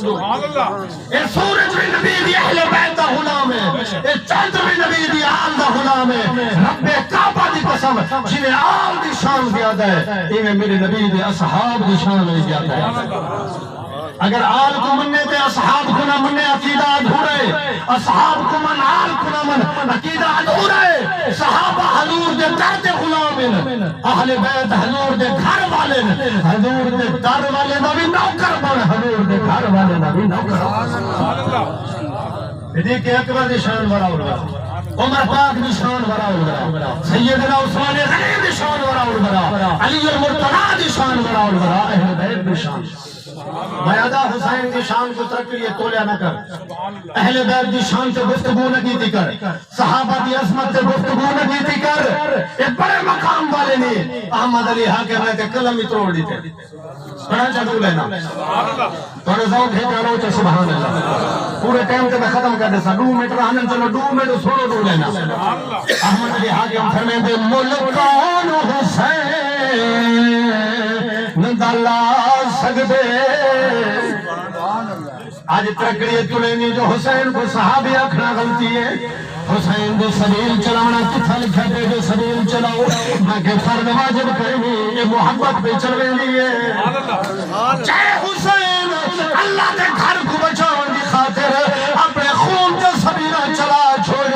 سمجھ لو اے سورج بھی نبی دی اہل بیت دا غلام ہے، اے چاند بھی نبی دی آل دا غلام ہے۔ رب کعبہ دی قسم جنہیں آل دی شان زیادہ ہے ایویں میرے نبی دے اصحاب دی شان زیادہ ہے۔ اگر آل کو مننے تے اصحاب کو نہ مننے عقیدہ ادھورے، اصحاب کو من آل کو نہ من عقیدہ ادھورے۔ صحابہ حضور دے در دے غلام ہیں، اہل بیت حضور دے گھر والے ہیں، حضور دے در والے دا بھی نوکر بن، حضور دے گھر والے دا بھی نوکر بن۔ دیکھ اکبر دی شان بڑا ہو رہا، عمر پاک دی شان بڑا ہو رہا، سیدنا عثمان غنی دی شان بڑا ہو رہا، علی المرتضی دی شان بڑا ہو رہا، اہل بیت دی شان۔ میادہ حسین کی شان کو ترقی یہ تولیا نہ کر، اہل بیت دی شان سے گفتگو نہ کیتی کر، صحابہ دی عظمت سے گفتگو نہ کیتی کر۔ یہ بڑے مقام والے نے احمد علی حاکم نے تے قلم ہی توڑ دیتے، بڑا چڑھو لینا تو ذوق ہے کرو چا سبحان اللہ۔ پورے ٹائم تے میں ختم کر دے سا 2 منٹ رہن چلو 2 منٹ سوڑو دو لینا۔ احمد علی حاکم فرمائے دے ملکان حسین ندالا سکتے، آج ترکڑی تلینی جو حسین کو صحابی اکھنا غلطی ہے۔ حسین دے سبیل چلانا کتھا لکھا دے جو سبیل چلاؤ، میں کہ فرد واجب کرنی یہ محبت پہ چلوے لیے۔ چاہے حسین اللہ دے گھر کو بچاؤں دی خاطر اپنے خون دے سبیلہ چلا چھوڑ،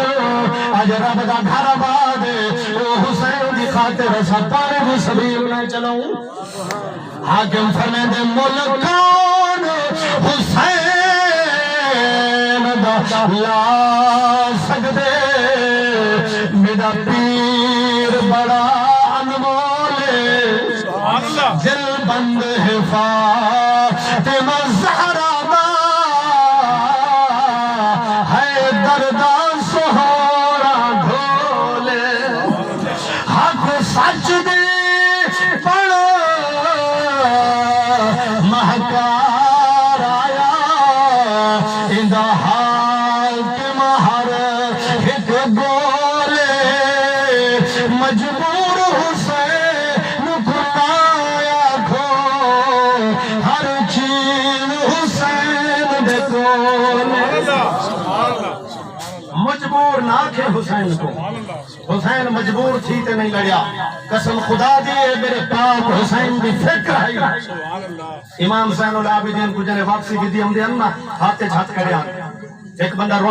آج رب دا گھر آباد وہ حسین دی خاطر ستارے کو سبیل نہ چلاؤں۔ حاکم فرمائے دے ملکان حسین دا لا سکتے، میرا پیر بڑا انمول دل بند ہے فاطمہ زہرا دا، ہے دردہ سہورا ڈھولے، حق سچ دے پڑھو مہکار آیا، اندہ حاکم ہر ایک بولے، مجبور حسین کھنایا کھو، ہر چیز حسین دے کولے۔ مجبور نہ کہ حسین کو، حسین مجبور تھی تے نہیں لڑیا، قسم خدا دیئے میرے پاک حسین بھی فکر ہے۔ امام حسین العابدین کو جنہیں واپسی کی دی ہم دے انہ ہاتھ چھت کریا، ایک بندہ